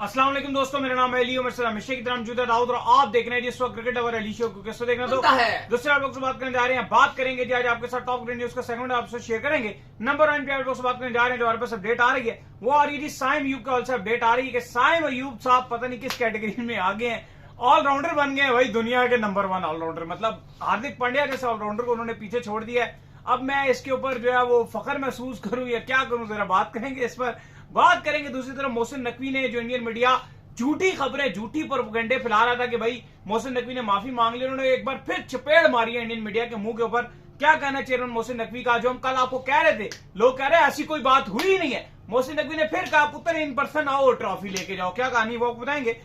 अस्सलाम वालेकुम दोस्तों, मेरा नाम है अली उमर सर हमेशा की तरह मौजूद है दाऊद और आप देख रहे हैं जिस वक्त क्रिकेट अवर अली शो को कैसे देखना तो दूसरे आप लोग से बात करने जा रहे हैं। बात करेंगे जी आज आपके साथ टॉप क्रिकेट न्यूज का सेगमेंट आपसे शेयर करेंगे। नंबर 1 पे आप लोग से बात करने जा रहे हैं जो हमारे पास अपडेट आ रही है वो आ रही है जी साइम अयूब का से अपडेट आ रही है कि साइम अयूब साहब पता नहीं किस कैटेगरी में आ गए हैं, ऑलराउंडर बन गए भाई, दुनिया के नंबर 1 ऑलराउंडर। मतलब हार्दिक पांड्या जैसे ऑलराउंडर को उन्होंने पीछे छोड़ दिया है। अब मैं इसके ऊपर जो है वो फखर महसूस करूं या क्या करूं, जरा बात करेंगे इस पर। बात करेंगे दूसरी तरफ मोहसिन नकवी ने जो इंडियन मीडिया झूठी खबरें झूठी प्रोपेगेंडे फैला रहा था कि भाई मोहसिन नकवी ने माफी मांग ली, उन्होंने एक बार फिर चपेड़ मारी है इंडियन मीडिया के मुंह के ऊपर। क्या कहना चेयरमैन मोहसिन नकवी का, जो हम कल आपको कह रहे थे, लोग कह रहे हैं ऐसी कोई बात हुई ही नहीं है। मोहसिन नकवी ने फिर कहा पुत्र इन पर्सन आओ ट्रॉफी लेके जाओ। क्या कहानी वो बताएंगे।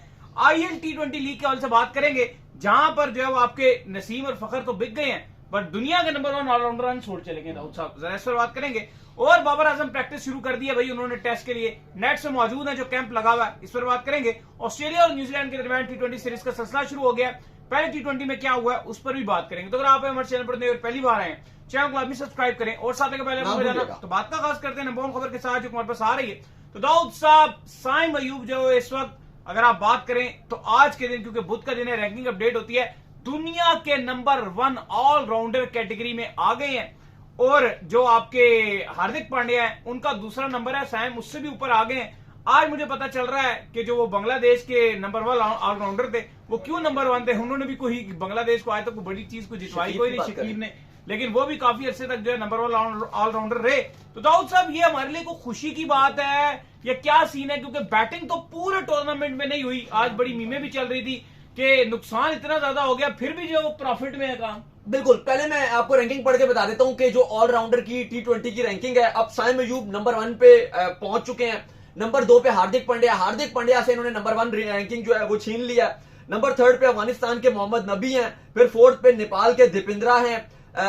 IL T20 लीग के हवाले से बात करेंगे जहां पर जो है वो आपके नसीम और फखर तो बिक गए हैं बट दुनिया के नंबर 1 ऑलराउंडर छोड़ चले गए दाऊद साहब, जरा इस पर बात करेंगे। और बाबर आजम प्रैक्टिस शुरू कर दी है भाई उन्होंने टेस्ट के लिए, नेट से मौजूद है जो कैंप लगा हुआ है, इस पर बात करेंगे। ऑस्ट्रेलिया और न्यूजीलैंड के दरमियान T20 सीरीज का सिलसिला शुरू हो गया। पहले T20 में क्या हुआ है उस पर भी बात करेंगे। तो अगर आप हमारे चैनल पर नए और पहली बार आए चैनल को आप भी सब्सक्राइब करें और साथ ही पहले तो बात का खास करते हैं नंबर 1 खबर के साथ जो हमारे पास आ रही है। तो दाऊद साहब साइम अयूब जो इस वक्त अगर आप बात करें तो आज के दिन, क्योंकि बुध का दिन है, रैंकिंग अपडेट होती है, दुनिया के नंबर 1 ऑलराउंडर कैटेगरी में आ गए हैं। और जो आपके हार्दिक पांड्या है उनका दूसरा नंबर है, साइम उससे भी ऊपर आ गए हैं। आज मुझे पता चल रहा है कि जो वो बांग्लादेश के नंबर 1 ऑलराउंडर थे वो क्यों नंबर 1 थे, उन्होंने भी कोई बांग्लादेश को आज तक कोई बड़ी चीज को जितवाई कोई नहीं शकीब ने, लेकिन वो भी काफी अरसे तक जो है नंबर 1 ऑलराउंडर रहे। तो दाऊद साहब ये हमारे लिए कोई खुशी की बात है या क्या सीन है, क्योंकि बैटिंग तो पूरे टूर्नामेंट में नहीं हुई। आज बड़ी मीमें भी चल रही थी कि नुकसान इतना ज्यादा हो गया फिर भी जो वो प्रॉफिट में है काम। बिल्कुल, पहले मैं आपको रैंकिंग पढ़ के बता देता हूं कि जो ऑलराउंडर की T20 की रैंकिंग है, अब साइम अयूब नंबर 1 पे पहुंच चुके हैं। नंबर 2 पे हार्दिक पांड्या से इन्होंने नंबर 1 रैंकिंग जो है वो छीन लिया। नंबर 3 पे अफगानिस्तान के मोहम्मद नबी हैं, फिर 4th पे नेपाल के दीपेंद्रा हैं,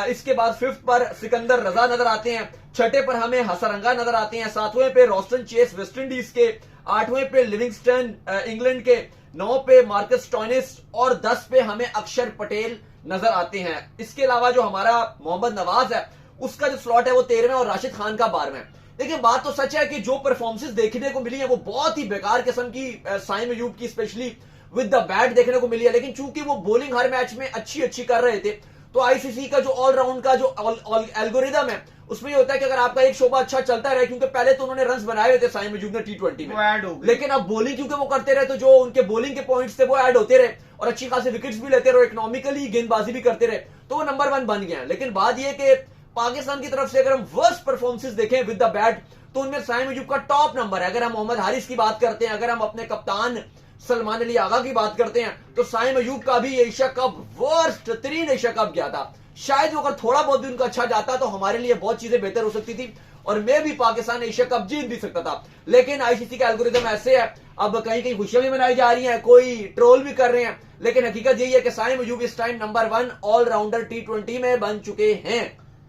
इसके बाद 5th पर सिकंदर रजा नजर आते हैं, 6ठे पर हमें हसरंगा नजर आते हैं, 7वें पे रोस्टन चेस वेस्ट इंडीज के, 8वें पे लिविंगस्टन इंग्लैंड के, 9 पे मार्कस स्टोइनिस और 10 पे हमें अक्षर पटेल नजर आते हैं। इसके अलावा जो हमारा मोहम्मद नवाज है उसका जो स्लॉट है वो 13वें और राशिद खान का 12वें। देखिए बात तो सच है कि जो परफॉर्मेंसेस देखने को मिली है वो बहुत ही बेकार किस्म की साइम अयूब की स्पेशली विद द बैट देखने को मिली है, लेकिन चूंकि वो बॉलिंग हर मैच में अच्छी कर रहे थे तो ICC का जो ऑलराउंड का जो एल्गोरिदम है उसमें ये होता है कि अगर आपका एक शोबा अच्छा चलता रहे, क्योंकि पहले तो उन्होंने रन्स बनाए हुए थे साइम अयूब ने T20 में, लेकिन अब बॉलिंग क्योंकि वो करते रहे तो जो उनके बॉलिंग के पॉइंट्स थे वो ऐड होते रहे और अच्छी खासी विकेट्स भी लेते रहे, इकोनॉमिकली गेंदबाजी भी करते रहे, तो वो नंबर 1 बन गया। लेकिन बात यह कि पाकिस्तान की तरफ से अगर हम वर्स्ट परफॉर्मेंसेस देखें विद द बैट तो उनमें साइम अयूब का टॉप नंबर है। अगर हम मोहम्मद हारिस की बात करते हैं, अगर हम अपने कप्तान सलमान अली आगा की बात करते हैं तो साइम अयूब का भी एशिया कप वर्स्ट तरीन एशिया कप गया था। शायद अगर थोड़ा बहुत भी उनका अच्छा जाता तो हमारे लिए बहुत चीजें बेहतर हो सकती थी और मैं भी पाकिस्तान एशिया कप जीत भी सकता था, लेकिन ICC का एल्गोरिदम ऐसे है। अब कहीं खुशियां भी मनाई जा रही हैं, कोई ट्रोल भी कर रहे हैं, लेकिन हकीकत यही है कि साइम अयूब इस टाइम नंबर 1 ऑलराउंडर T20 में बन चुके हैं।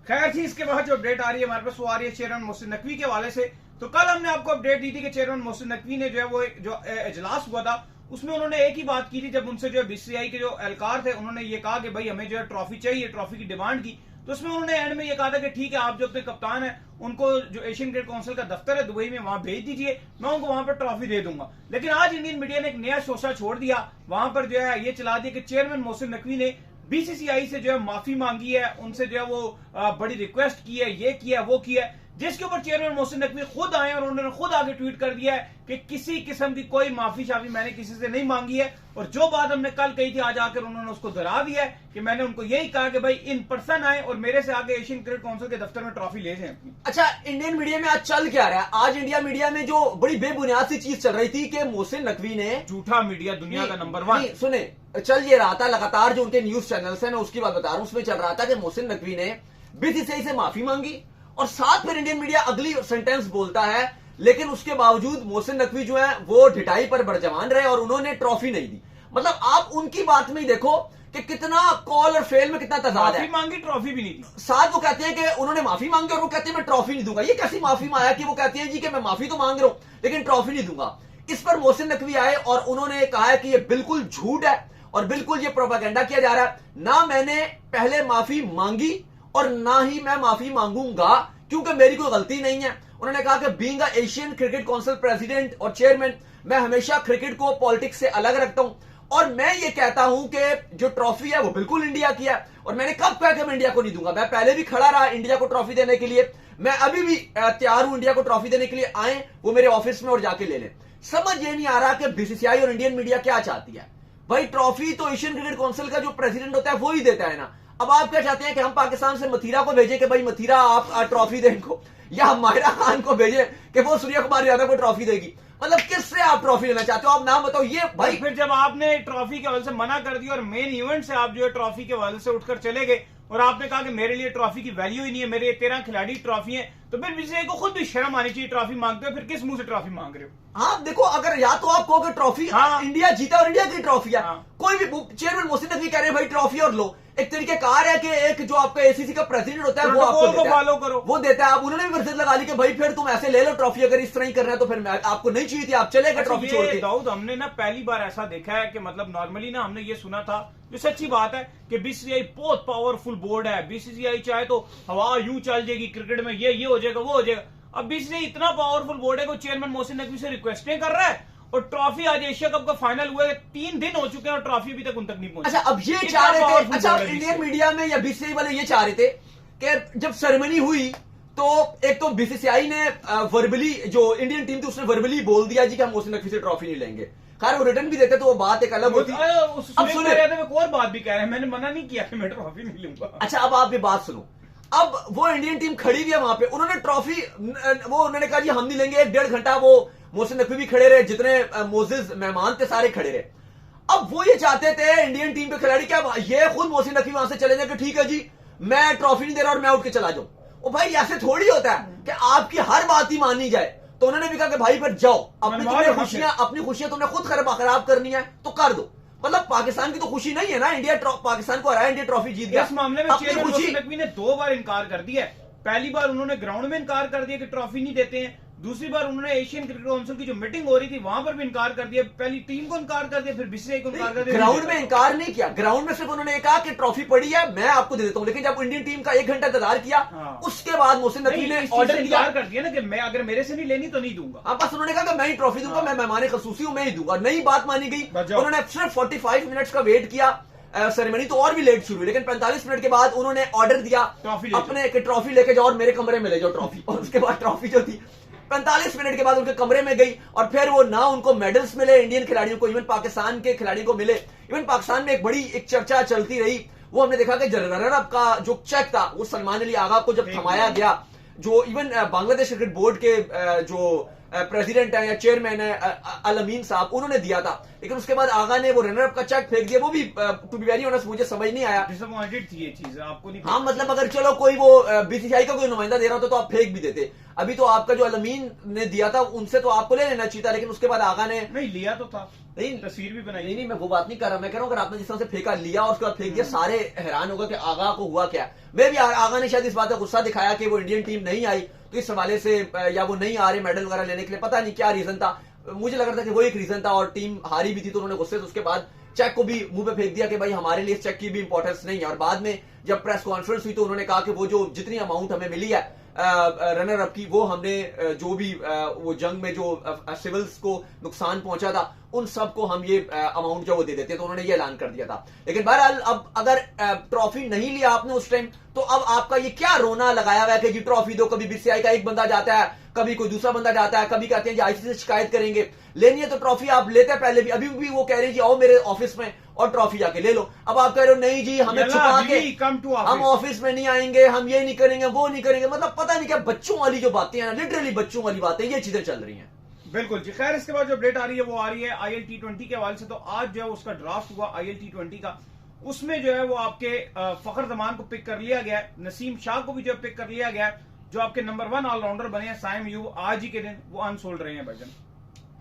खैर जी, इसके बाद जो अपडेट आ रही है हमारे पास वो आ रही है चेयरमैन मोहसिन नकवी के हवाले से। तो कल हमने आपको अपडेट दी थी कि चेयरमैन मोहसिन नकवी ने जो है वो जो इजलास हुआ था उसमें उन्होंने एक ही बात की थी। जब उनसे जो BCCI के जो एहलकार थे उन्होंने ये कहा कि भाई हमें जो है ट्रॉफी चाहिए, ट्रॉफी की डिमांड की, तो उसमें उन्होंने एंड में ये कहा था कि ठीक है आप जो अपने कप्तान है उनको जो एशियन क्रिकेट काउंसिल का दफ्तर है दुबई में वहां भेज दीजिए, मैं उनको वहां पर ट्रॉफी दे दूंगा। लेकिन आज इंडियन मीडिया ने एक नया शोशा छोड़ दिया, वहां पर जो है ये चला दिया कि चेयरमैन मोहसिन नकवी ने BCCI से जो है माफी मांगी है, उनसे जो है वो बड़ी रिक्वेस्ट की है, ये किया वो किया, जिसके ऊपर चेयरमैन मोहसिन नकवी खुद आए और उन्होंने खुद आगे ट्वीट कर दिया है कि किसी किस्म की कोई माफी शाफी मैंने किसी से नहीं मांगी है, और जो बात हमने कल कही थी आज आकर उन्होंने उसको दोहरा दिया है कि मैंने उनको यही कहा कि भाई इन पर्सन आए और मेरे से आगे एशियन क्रिकेट काउंसिल के दफ्तर में ट्रॉफी ले जाएं। अच्छा, इंडियन मीडिया में आज चल क्या रहा है? आज इंडिया मीडिया में जो बड़ी बेबुनियाद सी चीज चल रही थी कि मोहसिन नकवी ने, झूठा मीडिया दुनिया का नंबर 1, सुने चल ये रहा था लगातार जो उनके न्यूज चैनल्स हैं, मैं उसकी बात बता रहा हूं, उसमें चल रहा था कि मोहसिन नकवी ने BCCI से माफी मांगी और साथ फिर इंडियन मीडिया अगली सेंटेंस बोलता है लेकिन उसके बावजूद मोहसिन नकवी जो है वो ढिठाई पर बरजमान रहे और उन्होंने ट्रॉफी नहीं दी। मतलब आप उनकी बात में ही देखो कि कितना कॉल और फेल में कितना तजाद है। माफी मांगी ट्रॉफी भी नहीं दी, साथ वो कहते हैं कि उन्होंने माफी मांगी और वो कहते हैं मैं ट्रॉफी नहीं दूंगा। ये कैसी माफी मांगा कि वो कहते हैं जी कि मैं माफी तो मांग रहा हूं लेकिन ट्रॉफी नहीं दूंगा। इस पर मोहसिन नकवी आए और उन्होंने कहा है कि ये बिल्कुल झूठ है और बिल्कुल ये प्रोपेगेंडा किया जा रहा है। ना मैंने पहले माफी मांगी और ना ही मैं माफी मांगूंगा क्योंकि मेरी कोई गलती नहीं है। उन्होंने कहा कि being Asian cricket council president और चेयरमैन मैं हमेशा क्रिकेट को पॉलिटिक्स से अलग रखता हूं और मैं ये कहता हूं कि जो ट्रॉफी है वो बिल्कुल इंडिया की है। और मैंने कब कहा कि मैं इंडिया को नहीं दूंगा, मैं पहले भी खड़ा रहा इंडिया को ट्रॉफी देने के लिए, मैं अभी भी तैयार हूं इंडिया को ट्रॉफी देने के लिए। आए वो मेरे ऑफिस में और जाके ले लें। समझ ये नहीं आ रहा कि बीसीसीआई और इंडियन मीडिया क्या चाहती है। भाई ट्रॉफी तो एशियन क्रिकेट काउंसिल का जो प्रेसिडेंट होता है वो ही देता है ना। अब आप क्या चाहते हैं कि हम पाकिस्तान से मथीरा को भेजें कि भाई मथीरा आप ट्रॉफी दें इनको, या हम माहिरा खान को भेजें कि वो सूर्य कुमार यादव को ट्रॉफी देगी? मतलब किससे आप ट्रॉफी लेना चाहते हो? आप नाम बताओ। ये भाई फिर जब आपने ट्रॉफी के हवाले से मना कर दिया और मेन इवेंट से आप जो है ट्रॉफी के हवाले से उठकर चले गए और आपने कहा कि मेरे लिए ट्रॉफी की वैल्यू ही नहीं है, मेरे 13 खिलाड़ी ट्रॉफी है, तो फिर बीसीसीआई को खुद भी शर्म आनी चाहिए। ट्रॉफी मांगते हो, फिर किस मुंह से ट्रॉफी मांग रहे हो? हाँ देखो, अगर या तो आप कहो कि ट्रॉफी इंडिया जीता और इंडिया की ट्रॉफी है, कोई भी चेयरमैन मोहसिन नकवी कह रहे हैं भाई ट्रॉफी और लो। एक तरीके कार है कि एक जो आपका एसीसी का प्रेसिडेंट होता है वो आपको फॉलो करो, वो देता है। आप उन्होंने भी फरसत लगा ली कि भाई फिर तुम ऐसे ले लो ट्रॉफी, अगर इस तरह ही करना है तो फिर आपको नहीं चाहिए थी, आप चले गए ट्रॉफी छोड़ के। दाऊद, हमने ना पहली बार ऐसा देखा है कि मतलब नॉर्मली ना हमने ये सुना था, जो सच्ची बात है कि बीसीसीआई बहुत पावरफुल बोर्ड है, बीसीसीआई चाहे तो हवा यूं चल जाएगी क्रिकेट में, ये हो जाएगा वो हो जाएगा। अब बीसीसीआई इतना पावरफुल बोर्ड है कि चेयरमैन मोहसिन नकवी से रिक्वेस्टें कर रहा है और ट्रॉफी आज एशिया कप का फाइनल हुआ है, 3 दिन हो चुके हैं और ट्रॉफी अभी तक उन तक नहीं पहुंची। अच्छा, अब ये चाह रहे थे, अच्छा इंडियन मीडिया में या बीसीसीआई वाले ये चाह रहे थे कि जब सेरेमनी हुई तो एक तो बीसीसीआई ने वर्बली, जो इंडियन टीम थी उसने वर्बली बोल दिया जी कि हम मोहसिन नकवी से ट्रॉफी नहीं लेंगे। खैर वो रिटर्न भी देते तो वो बात एक अलग होती। अब सुने एक और बात भी कह रहे हैं, मैंने मना नहीं किया कि मैं ट्रॉफी नहीं लूंगा। अच्छा, अब आप ये बात सुनो। अब वो इंडियन टीम खड़ी हुई है वहां पे, उन्होंने ट्रॉफी वो उन्होंने कहा जी हम नहीं लेंगे। 1.5 घंटा वो मोहसिन नकवी भी खड़े रहे, जितने मोजिज मेहमान थे सारे खड़े रहे। अब वो ये चाहते थे इंडियन टीम के खिलाड़ी क्या ये खुद मोहसिन नकवी वहां से चले जाए कि ठीक है जी मैं ट्रॉफी नहीं दे रहा और मैं उठ के चला जाऊं। ओ भाई ऐसे थोड़ी होता है कि आपकी हर बात ही मानी जाए। तो उन्होंने भी कहा कि भाई फिर जाओ, अपनी खुशियां तुमने खुद खराब करनी है तो कर दो। मतलब पाकिस्तान की तो खुशी नहीं है ना, इंडिया पाकिस्तान को हराया, इंडिया ट्रॉफी जीत गया। इस मामले में चेयरमैन मोहसिन नकवी ने 2 बार इनकार कर दिया है। पहली बार उन्होंने ग्राउंड में इनकार कर दिया कि ट्रॉफी नहीं देते हैं, दूसरी बार उन्होंने एशियन क्रिकेट काउंसिल की जो मीटिंग हो रही थी वहां पर भी इनकार कर दिया, पहली टीम को इनकार कर दिया, फिर बीसीसीआई को इनकार कर दिया। ग्राउंड में इनकार नहीं किया, ग्राउंड में सिर्फ उन्होंने कहा कि ट्रॉफी पड़ी है मैं आपको दे देता हूं, लेकिन जब इंडियन टीम का 1 घंटा इंतजार किया उसके बाद मोहसिन नकवी ने ऑर्डर दिया कर दिया ना कि मैं अगर मेरे से नहीं लेनी तो नहीं दूंगा। हाँ, बस उन्होंने कहा कि मैं ही ट्रॉफी दूंगा, मैं मेहमान खसूसी हूं, मैं ही दूंगा। नई बात मानी गई। उन्होंने सिर्फ 45 मिनट्स का वेट किया। सेरेमनी तो और भी लेट शुरू हुई, लेकिन 45 मिनट के बाद उन्होंने ऑर्डर दिया अपने ट्रॉफी लेके जाओ और मेरे कमरे में ले जाओ ट्रॉफी। और उसके बाद ट्रॉफी जो थी 45 मिनट के बाद उनके कमरे में गई और फिर वो ना उनको मेडल्स मिले इंडियन खिलाड़ियों को, इवन पाकिस्तान के खिलाड़ियों को मिले। इवन पाकिस्तान में एक बड़ी चर्चा चलती रही, वो हमने देखा कि रनर अप का जो चेक था वो सलमान अली आगा को जब थमाया गया, जो इवन बांग्लादेश क्रिकेट बोर्ड के जो प्रेसिडेंट है या चेयरमैन है अल अमीन साहब, उन्होंने दिया था, लेकिन उसके बाद आगा ने वो रनर अप का चेक फेंक दिया। वो भी टू बी वेरी ऑनेस्ट मुझे समझ नहीं आया, डिसअपॉइंटेड थी ये चीज, आपको नहीं। हाँ मतलब अगर चलो कोई वो बीसीसीआई का कोई नुमाइंदा दे रहा होता तो आप फेंक भी देते। अभी तो आपका जो अल अमीन ने दिया था उनसे तो आपको ले लेना चाहिए था, लेकिन उसके बाद आगा ने नहीं लिया तो था, नहीं तस्वीर भी बनाई। नहीं मैं वो बात नहीं कर रहा, मैं कह रहा हूं अगर आपने जिस तरह से फेंका लिया और उसके बाद फेंक दिया, सारे हैरान होगा कि आगा को हुआ क्या। मैं भी आगा ने शायद इस बात का गुस्सा दिखाया कि वो इंडियन टीम नहीं आई तो इस हवाले से, या वो नहीं आ रहे मेडल वगैरह लेने के लिए, पता नहीं क्या रीजन था। मुझे लग रहा था कि वो एक रीजन था और टीम हारी भी थी तो उन्होंने गुस्से से उसके बाद चेक को भी मुंह पे फेंक दिया कि भाई हमारे लिए इस चेक की भी इंपॉर्टेंस नहीं है। और बाद में जब प्रेस कॉन्फ्रेंस हुई तो उन्होंने कहा कि वो जो जितनी अमाउंट हमें मिली है रनर अप की, वो हमने जो भी वो जंग में जो सिविल्स को नुकसान पहुंचा था उन सबको हम ये अमाउंट जो वो दे देते, तो उन्होंने ये ऐलान कर दिया था। लेकिन बहरहाल अब अगर ट्रॉफी नहीं लिया आपने उस टाइम तो अब आपका ये क्या रोना लगाया हुआ है कि जी ट्रॉफी दो। कभी बीसीसीआई का एक बंदा जाता है, कभी कोई दूसरा बंदा जाता है, कभी कहते हैं जी आईसीसी से शिकायत करेंगे। लेनी है तो ट्रॉफी आप लेते हैं पहले भी, अभी भी वो कह रहे हैं जी आओ मेरे ऑफिस में और ट्रॉफी जाके ले लो। अब आप कह रहे हो नहीं जी हमें छुपा के हम ऑफिस में नहीं आएंगे, हम ये नहीं करेंगे वो नहीं करेंगे। मतलब पता नहीं क्या बच्चों वाली जो बातें हैं, लिटरली बच्चों वाली बातें, ये चीजें चल रही हैं। बिल्कुल जी। खैर इसके बाद जो अपडेट आ रही है वो आ रही है आईएल T20 के हवाले से। तो आज जो है उसका ड्राफ्ट हुआ आईएल T20 का, उसमें जो है वो आपके फखर जमान को पिक कर लिया गया है, नसीम शाह को भी जो पिक कर लिया गया है, जो आपके नंबर 1 ऑलराउंडर बने हैं साइम अयूब, आज ही के दिन वो अनसोल्ड रहे हैं। भाईजान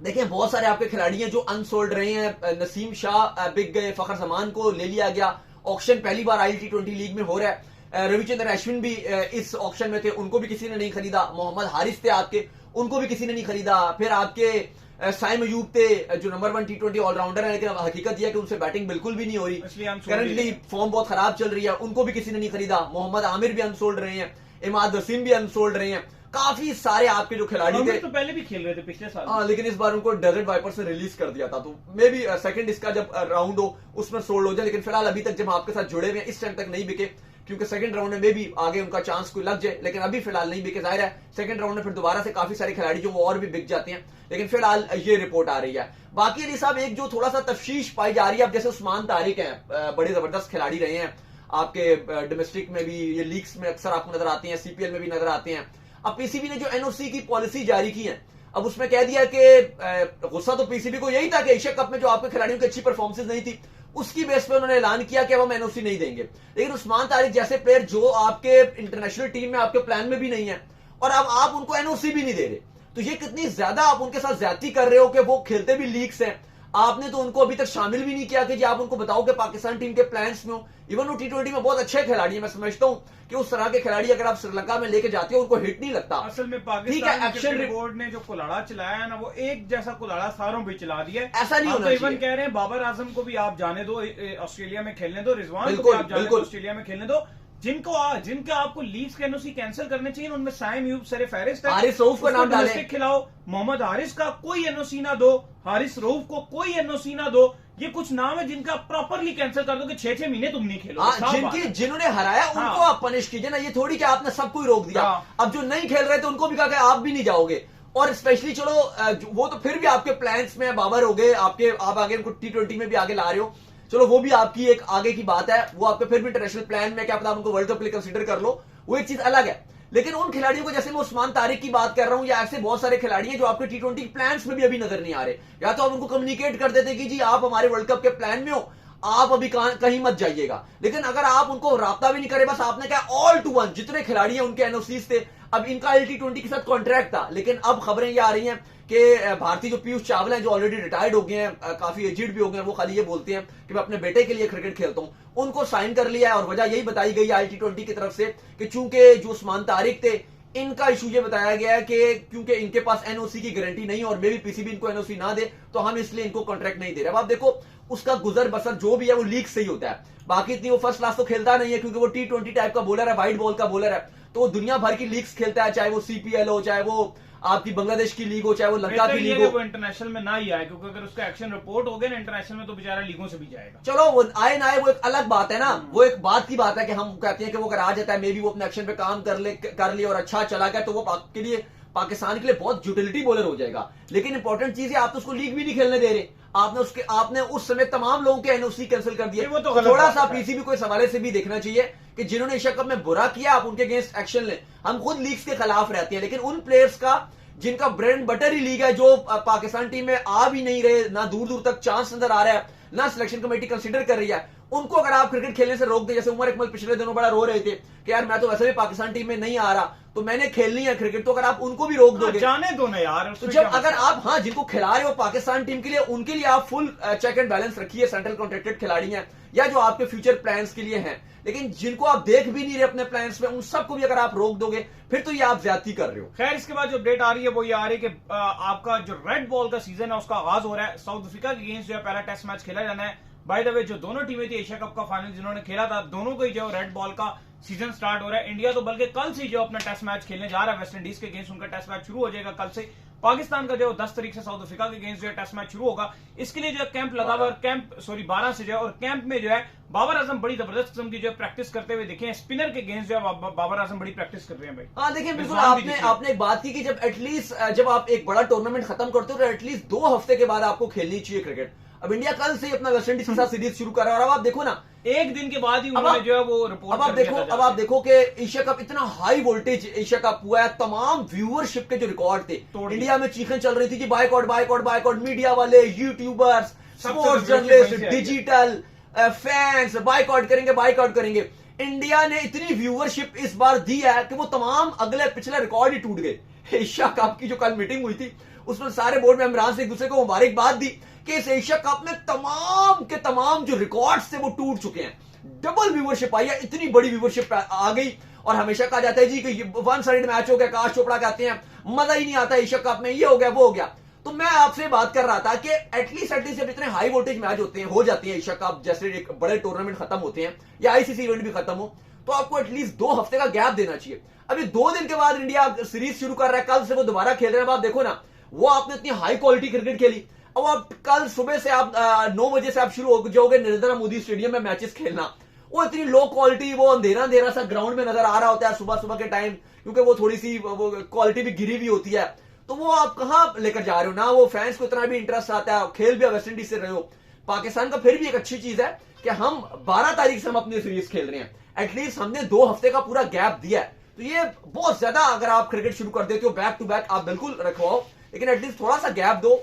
देखिए बहुत सारे आपके खिलाड़ी हैं जो अनसोल्ड रहे हैं। नसीम शाह बिक गए, फखर जमान को ले लिया गया। ऑक्शन पहली बार आईएल T20 लीग में हो रहा है। रविचंद्र अश्विन भी इस ऑक्शन में थे, उनको भी किसी ने नहीं खरीदा। मोहम्मद हारिस थे आपके, उनको भी किसी ने नहीं खरीदा। फिर आपके साइम अयूब थे जो नंबर 1 T20 ऑलराउंडर है, लेकिन हकीकत यह है कि उनसे बैटिंग बिल्कुल भी नहीं हो रही, करंटली फॉर्म बहुत खराब चल रही है, उनको भी किसी ने नहीं खरीदा। मोहम्मद आमिर भी अनसोल्ड रहे हैं, इमाद वसीम भी अनसोल्ड रहे हैं। काफी सारे आपके जो खिलाड़ी थे, तो पहले भी खेल रहे थे पिछले साल। हाँ, लेकिन इस बार उनको डेजर्ट वाइपर से रिलीज कर दिया था, तो मे बी सेकंड इसका जब राउंड हो उसमें सोल्ड हो जाए। लेकिन फिलहाल अभी तक जब आपके साथ जुड़े हुए हैं इस टाइम तक नहीं बिके, क्योंकि सेकंड राउंड में भी आगे उनका चांस कोई लग जाए, लेकिन अभी फिलहाल नहीं बिके। जाहिर है सेकंड राउंड में फिर दोबारा से काफी सारे खिलाड़ी जो वो और भी बिक जाते हैं, लेकिन फिलहाल ये रिपोर्ट आ रही है। बाकी अली साहब एक जो थोड़ा सा तफ्शीश पाई जा रही है, अब जैसे उस्मान तारिक हैं, बड़े जबरदस्त खिलाड़ी रहे हैं आपके डोमेस्टिक में भी, ये लीग्स में अक्सर आपको नजर आते हैं, सीपीएल में भी नजर आते हैं। अब पीसीबी ने जो एनओसी की पॉलिसी जारी की है, अब उसमें कह दिया कि गुस्सा तो पीसीबी को यही था कि एशिया कप में जो आपके खिलाड़ियों की अच्छी परफॉर्मेंस नहीं थी, उसकी बेस पे उन्होंने ऐलान किया कि अब हम एनओसी नहीं देंगे। लेकिन उस्मान तारिक जैसे प्लेयर जो आपके इंटरनेशनल टीम में आपके प्लान में भी नहीं है, और अब आप उनको एनओसी भी नहीं दे रहे, तो ये कितनी ज्यादा आप उनके साथ ज्यादती कर रहे हो कि वो खेलते भी लीग्स हैं। आपने तो उनको अभी तक शामिल भी नहीं किया कि जी आप उनको बताओ कि पाकिस्तान टीम के प्लान्स में हो। इवन वो टी20 में बहुत अच्छे खिलाड़ी हैं, मैं समझता हूं कि उस तरह के खिलाड़ी अगर आप श्रीलंका में लेके जाते हो उनको हिट नहीं लगता। असल में पाकिस्तान एक्शन बोर्ड ने जो कुलाड़ा चलाया है ना, वो एक जैसा कुलाड़ा सारों पे चला दिया है। ऐसा नहीं होना तो चाहिए। इवन कह रहे हैं बाबर आजम को भी आप जाने दो, ऑस्ट्रेलिया में खेलने दो, रिजवान को बिल्कुल, भी आप जाने दो, बिल्कुल। ऑस्ट्रेलिया में खेलने दो। जिनका आपको लीग्स के एनओसी कैंसिल करने चाहिए उनमें साइम यूब सरे फहरिस्त है। हारिस रऊफ का नाम डालें। खिलाओ, मोहम्मद हारिस का कोई एनओसी ना दो, हारिस रऊफ को कोई एनओसी ना दो। ये कुछ नाम है जिनका प्रॉपरली कैंसिल कर दो कि 6-6 महीने तुम नहीं खेलो। जिन्होंने हराया उनको आप पनिश कीजिए ना, ये थोड़ी कि आपने सबको ही रोक दिया। अब जो नहीं खेल रहे थे उनको भी कहा कि आप भी नहीं जाओगे। और स्पेशली चलो वो तो फिर भी आपके प्लान्स में बाबर हो गए आपके, आप आगे उनको टी20 में भी आगे ला रहे हो, चलो वो भी आपकी एक आगे की बात है, वो आपके फिर भी इंटरनेशनल प्लान में क्या पता उनको वर्ल्ड कप के लिए कंसीडर कर लो, वो एक चीज अलग है। लेकिन उन खिलाड़ियों को, जैसे मैं उस्मान तारिक की बात कर रहा हूं, या ऐसे बहुत सारे खिलाड़ी हैं जो आपके टी20 प्लान्स में भी अभी नजर नहीं आ रहे, या तो आप उनको कम्युनिकेट कर देते कि जी आप हमारे वर्ल्ड कप के प्लान में हो, आप अभी कहीं मत जाइएगा। लेकिन अगर आप उनको राब्ता भी नहीं करे, बस आपने कहा ऑल टू वन जितने खिलाड़ी हैं उनके एनओसीज थे। अब इनका टी20 के साथ कॉन्ट्रैक्ट था, लेकिन अब खबरें ये आ रही हैं कि भारतीय जो पीयूष चावला हैं जो ऑलरेडी रिटायर्ड हो गए हैं, काफी एजिड भी हो गए हैं, वो खाली ये बोलते हैं कि मैं अपने बेटे के लिए क्रिकेट खेलता हूं, उनको साइन कर लिया है। और वजह यही बताई गई है टी20 की तरफ से कि चूंकि जो उस्मान तारिक थे, इनका इशू ये बताया गया है कि क्योंकि इनके पास एनओसी की गारंटी नहीं है और मे भी पीसीबी इनको एनओसी ना दे, तो हम इसलिए इनको कॉन्ट्रैक्ट नहीं दे रहे। अब आप देखो उसका गुजर बसर जो भी है वो लीग से ही होता है, बाकी इतनी वो फर्स्ट क्लास तो खेलता नहीं है, क्योंकि वो टी20 टाइप का बॉलर है, वाइट बॉल का बॉलर है, तो वो दुनिया भर की लीग्स खेलता है, चाहे वो सीपीएल हो, चाहे वो आपकी बांग्लादेश की लीग हो, चाहे वो लंका की लीग हो। वो इंटरनेशनल में ना ही आए, क्योंकि अगर उसका एक्शन रिपोर्ट हो गया ना इंटरनेशनल में, तो बेचारा लीगों से भी जाएगा। चलो वो आए ना आए वो एक अलग बात है ना, वो एक बात की बात है कि हम कहते हैं कि वो अगर आ जाता है, मे बी वो अपने एक्शन पे काम कर ले और अच्छा चला गया, तो वो के लिए पाकिस्तान के लिए बहुत यूटिलिटी बॉलर हो जाएगा। लेकिन इंपॉर्टेंट चीज है आप तो उसको लीग भी नहीं खेलने दे रहे, आपने उस समय तमाम लोगों के एनओसी कैंसिल कर दिए। तो थोड़ा सा पीसीबी को इस हवाले से भी देखना चाहिए कि जिन्होंने एशिया कप में बुरा किया आप उनके अगेंस्ट एक्शन लें। हम खुद लीग्स के खिलाफ रहते हैं, लेकिन उन प्लेयर्स का जिनका ब्रेड बटर ही लीग है, जो पाकिस्तान टीम में आ भी नहीं रहे, ना दूर दूर तक चांस नजर आ रहा है, ना सिलेक्शन कमेटी कंसीडर कर रही है, उनको अगर आप क्रिकेट खेलने से रोक दे, जैसे उमर अकमल पिछले दिनों बड़ा रो रहे थे कि यार मैं तो वैसे भी पाकिस्तान टीम में नहीं आ रहा, तो मैंने खेलनी है क्रिकेट, तो अगर आप उनको भी रोक दोगे, जाने दो ना यार। तो जब अगर आप जिनको खिला रहे हो पाकिस्तान टीम के लिए, उनके लिए आप फुल चेक एंड बैलेंस रखिए, सेंट्रल कॉन्ट्रैक्टेड खिलाड़ी हैं या जो आपके फ्यूचर प्लान्स के लिए हैं, लेकिन जिनको आप देख भी नहीं रहे अपने प्लान्स में, उन सबको भी अगर आप रोक दोगे, फिर तो ये आप ज्यादती कर रहे हो। खैर, इसके बाद जो अपडेट आ रही है वो ये आ रही है कि आपका जो रेड बॉल का सीजन है उसका आगाज हो रहा है। साउथ अफ्रीका के अगेंस्ट जो है पहला टेस्ट मैच खेला जाना है। बाय द वे जो दोनों टीमें थी एशिया कप का फाइनल जिन्होंने खेला था, दोनों को ही जो रेड बॉल का सीजन स्टार्ट हो रहा है। इंडिया तो बल्कि कल से जो अपना टेस्ट मैच खेलने जा रहा है वेस्ट इंडीज के अगेंस्ट, उनका टेस्ट मैच शुरू हो जाएगा कल से। पाकिस्तान का जो 10 तारीख से साउथ अफ्रीका के अगेंस्ट जो है टेस्ट मैच शुरू होगा, इसके लिए जो कैंप लगा हुआ है, 12 से जो है, और कैंप में जो है बाबर आजम बड़ी जबरदस्त किस्म की जो प्रैक्टिस करते हुए दिखे। स्पिनर के अगेंस्ट जो है बाबर आजम बड़ी प्रैक्टिस कर रहे हैं भाई। हाँ देखिए, बिल्कुल आपने एक बात की कि जब एटलीस्ट जब आप एक बड़ा टूर्नामेंट खत्म करते हो तो एटलीस्ट 2 हफ्ते के बाद आपको खेलनी चाहिए क्रिकेट। अब इंडिया कल से अपना वेस्ट इंडीज के साथ सीरीज शुरू कर रहा है, और अब आप देखो ना, एक दिन के बाद ही उन्होंने जो है वो रिपोर्ट अब आप देखो कि एशिया कप इतना हाई वोल्टेज एशिया कप हुआ है, तमाम व्यूअरशिप के जो रिकॉर्ड थे इंडिया में चीखें चल रही थी कि बायकॉट बायकॉट बायकॉट, मीडिया वाले, YouTubers, sports journalist, digital fans boycott करेंगे बायकॉट करेंगे। इंडिया ने इतनी व्यूअरशिप इस बार दी है कि वो तमाम अगले पिछले रिकॉर्ड ही टूट गए। एशिया कप की जो कल मीटिंग हुई थी उसमें सारे बोर्ड मेंबरान से एक दूसरे को मुबारकबाद दी कि इस एशिया कप में तमाम के तमाम जो रिकॉर्ड्स थे वो टूट चुके हैं। डबल व्यूअरशिप आई है, इतनी बड़ी व्यूअरशिप आ गई। और हमेशा कहा जाता है जी कि वन साइड मैच हो गया, आकाश चोपड़ा कहते हैं मजा ही नहीं आता एशिया कप में, ये हो गया वो हो गया। तो मैं आपसे बात कर रहा था कि एटलीस्ट जब इतने हाई वोल्टेज मैच होते हैं, हो जाती है एशिया कप जैसे एक बड़े टूर्नामेंट खत्म होते हैं या आईसीसी इवेंट भी खत्म हो, तो आपको एटलीस्ट 2 हफ्ते का गैप देना चाहिए। अभी 2 दिन के बाद इंडिया सीरीज शुरू कर रहा है, कल से वो दोबारा खेल रहे हैं। आप देखो ना, वो आपने इतनी हाई क्वालिटी क्रिकेट खेली, अब आप कल सुबह से आप 9 बजे से आप शुरू हो जाओगे नरेंद्र मोदी स्टेडियम में मैचेस खेलना। वो इतनी लो क्वालिटी, वो अंधेरा अंधेरा सा ग्राउंड में नजर आ रहा होता है सुबह सुबह के टाइम, क्योंकि वो थोड़ी सी वो क्वालिटी भी गिरी हुई होती है। तो वो आप कहां लेकर जा रहे हो ना, वो फैंस को इतना भी इंटरेस्ट आता है। खेल भी वेस्ट इंडीज से रहे हो। पाकिस्तान का फिर भी एक अच्छी चीज है कि हम 12 तारीख से हम अपनी सीरीज खेल रहे हैं, एटलीस्ट हमने 2 हफ्ते का पूरा गैप दिया है। तो ये बहुत ज्यादा, अगर आप क्रिकेट शुरू कर देते हो बैक टू बैक, आप बिल्कुल रखवाओ, लेकिन एटलीस्ट थोड़ा सा गैप दो।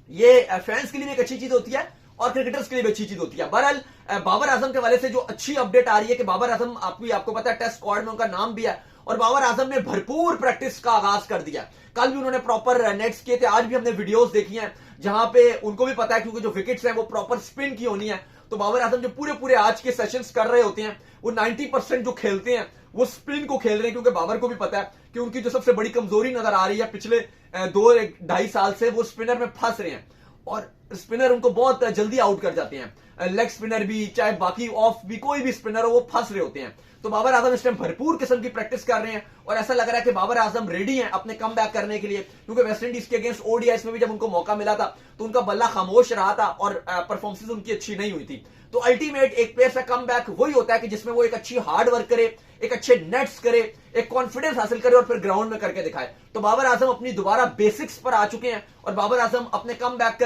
ये फैंस के लिए भी एक अच्छी चीज होती है और क्रिकेटर्स के लिए भी अच्छी चीज होती है। बहरहाल बाबर आजम के वाले से जो अच्छी अपडेट आ रही है कि बाबर आजम, आपको पता है टेस्ट स्क्वाड में उनका नाम भी है, और बाबर आजम ने भरपूर प्रैक्टिस का आगाज कर दिया। कल भी उन्होंने प्रॉपर नेट्स किए थे, आज भी हमने वीडियोस देखी हैं जहां पे उनको भी पता है क्योंकि जो विकेट्स हैं वो प्रॉपर स्पिन की होनी है। तो बाबर आजम जो पूरे आज के सेशंस कर रहे होते हैं, वो 90% जो खेलते हैं वो स्पिन को खेल रहे हैं, क्योंकि बाबर को भी पता है कि उनकी जो सबसे बड़ी कमजोरी नजर आ रही है पिछले 2-2.5 साल से, वो स्पिनर में फंस रहे हैं और स्पिनर उनको बहुत जल्दी आउट कर जाते हैं। लेग स्पिनर भी, चाहे बाकी ऑफ भी, कोई भी स्पिनर हो, वो फंस रहे होते हैं। तो बाबर आजम इस टाइम भरपूर किस्म की प्रैक्टिस कर रहे हैं और ऐसा लग रहा है कि बाबर आजम रेडी हैं अपने कम बैक करने के लिए, क्योंकि वेस्ट इंडीज के अगेंस्ट ओडीआईस में भी जब उनको मौका मिला था तो उनका बल्ला खामोश रहा था और परफॉर्मेंस उनकी अच्छी नहीं हुई थी। तो अल्टीमेट एक प्लेयर का कम बैक वही होता है कि जिसमें वो एक अच्छी हार्ड वर्क करे, एक अच्छे नेट्स करे, एक कॉन्फिडेंस हासिल करे और फिर ग्राउंड में करके दिखाए। तो बाबर आजम अपनी दोबारा बेसिक्स पर आ चुके हैं और बाबर आजम अपने कम बैक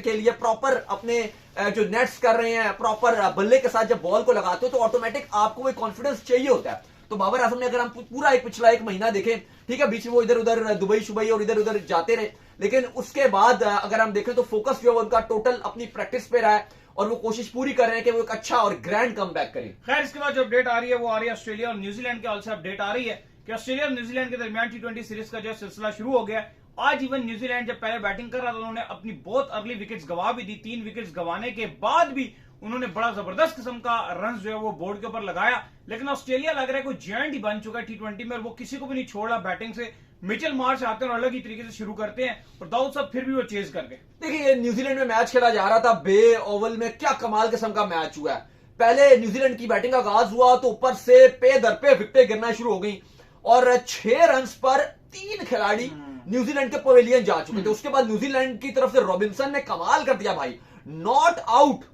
के लिए प्रॉपर अपने जो नेट्स कर रहे हैं, प्रॉपर बल्ले के साथ जब बॉल को लगाते हो तो ऑटोमेटिक आपको वो कॉन्फिडेंस चाहिए होता है। तो बाबर आजम ने, अगर हम पूरा पिछला 1 महीना देखें, ठीक है बीच में वो इधर उधर दुबई शुबई और इधर उधर जाते रहे, लेकिन उसके बाद अगर हम देखें तो फोकस जो है उनका टोटल अपनी प्रैक्टिस पे रहा है और वो कोशिश पूरी कर रहे हैं कि वो एक अच्छा और ग्रैंड कम बैक करें। खैर, इसके बाद जो अपडेट आ रही है वो आ रही है ऑस्ट्रेलिया और न्यूजीलैंड के ऑल से अपडेट आ रही है कि ऑस्ट्रेलिया और न्यूजीलैंड के दरमियान T20 सीरीज का जो सिलसिला शुरू हो गया। आज इवन न्यूजीलैंड जब पहले बैटिंग कर रहा था उन्होंने अपनी बहुत अर्ली विकेट्स गंवा भी दी। 3 विकेट्स गंवाने के बाद भी उन्होंने बड़ा जबरदस्त किस्म का रन जो है वो बोर्ड के ऊपर लगाया। लेकिन ऑस्ट्रेलिया लग रहा है कोई जायंट ही बन चुका है T20 में और वो किसी को भी नहीं छोड़ रहा बैटिंग से। मिचेल मार्श आते हैं और अलग ही तरीके से शुरू करते हैं और दाऊद साहब फिर भी वो चेज कर गए। देखिए, न्यूजीलैंड में मैच खेला जा रहा था, बे ओवल में क्या कमाल किस्म का मैच हुआ है। पहले न्यूजीलैंड की बैटिंग का आगाज हुआ तो ऊपर से पे दर पे विकेटें गिरना शुरू हो गई और 6 रन पर 3 खिलाड़ी न्यूजीलैंड के पवेलियन जा चुके थे। उसके बाद न्यूजीलैंड की तरफ से रॉबिन्सन ने कमाल कर दिया भाई, नॉट आउट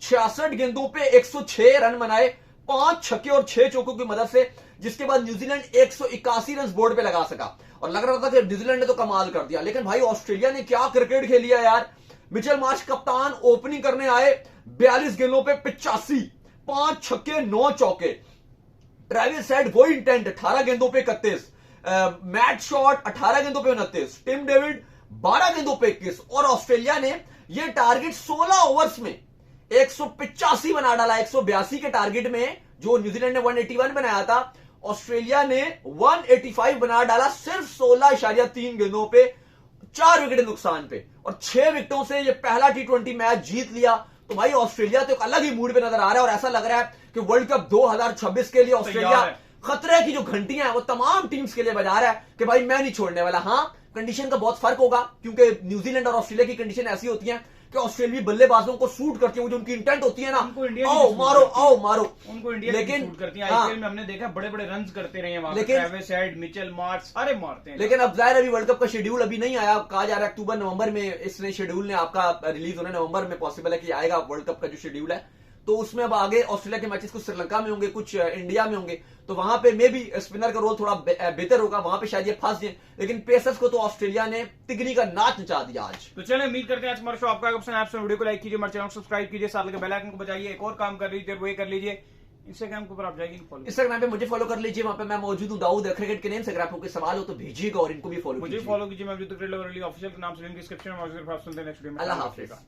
66 गेंदों पे 106 रन बनाए, 5 छक्के और 6 चौकों की मदद से, जिसके बाद न्यूजीलैंड 181 रन बोर्ड पे लगा सका और लग रहा था कि न्यूजीलैंड ने तो कमाल कर दिया। लेकिन भाई ऑस्ट्रेलिया ने क्या क्रिकेट खेली है यार। मिचेल मार्श कप्तान ओपनिंग करने आए, 42 गेंदों पे 85, 5 छक्के 9 चौके। ट्रेविस हेड वही इंटेंट, 18 गेंदों पे 31, मैट शॉट 18 गेंदों पे 29, टिम डेविड 12 गेंदों पे 21 और ऑस्ट्रेलिया ने यह टारगेट 16 ओवर्स में 185 बना डाला। 182 के टारगेट में जो न्यूजीलैंड ने 181 बनाया था, ऑस्ट्रेलिया ने 185 बना डाला सिर्फ 16.3 गेंदों पे, 4 विकेट नुकसान पे और 6 विकेटों से ये पहला T20 मैच जीत लिया। तो भाई ऑस्ट्रेलिया तो एक अलग ही मूड पे नजर आ रहा है और ऐसा लग रहा है कि वर्ल्ड कप 2026 के लिए ऑस्ट्रेलिया खतरे की जो घंटियां हैं वो तमाम टीम्स के लिए बजा रहा है कि भाई मैं नहीं छोड़ने वाला। हाँ, कंडीशन का बहुत फर्क होगा क्योंकि न्यूजीलैंड और ऑस्ट्रेलिया की कंडीशन ऐसी होती है कि ऑस्ट्रेलियाई बल्लेबाजों को सूट करती है, वो जो उनकी इंटेंट होती है ना, आओ मारो आओ मारो, उनको इंडिया लेकिन सूट करती है। आईपीएल में हमने देखा बड़े बड़े रन करते रहे हैं, लेकिन ट्रेविस हेड, मिचेल मार्श सारे मारते हैं। लेकिन अब जाहिर अभी वर्ल्ड कप का शेड्यूल अभी नहीं आया, कहा जा रहा है अक्टूबर नवंबर में इसने शेड्यूल ने आपका रिलीज होना, नवंबर में पॉसिबल है कि आएगा वर्ल्ड कप का जो शेड्यूल है। तो उसमें अब आगे ऑस्ट्रेलिया के मैचेस कुछ श्रीलंका में होंगे, कुछ इंडिया में होंगे, तो वहां पे मे भी स्पिनर का रोल थोड़ा बेहतर होगा, वहां पे शायद ये फंस जाए। लेकिन पेसर्स को तो ऑस्ट्रेलिया ने तिगनी का नाच नचा दिया आज। तो चलिए उम्मीद करते हैं आज हमारा शो आपका पसंद आया। वीडियो को लाइक कीजिए, हमारे चैनल को सब्सक्राइब कीजिए, साथ में बेल आइकन को बजाइए। एक और काम कर लीजिए वो ये कर लीजिए, इंस्टाग्राम के ऊपर आप जाइए फॉलो, इंस्टाग्राम पे मुझे फॉलो कर लीजिए, वहां पे मैं मौजूद हूं दाऊद क्रिकेट के नेम से। अगर आपको कोई सवाल हो तो भेजिएगा और इनको भी फॉलो मुझे फॉलो कीजिए। मैं ऑफिशियल के नाम से लिंक डिस्क्रिप्शन में मौजूद है। आप सुनते हैं नेक्स्ट वीडियो में। अल्लाह हाफिज।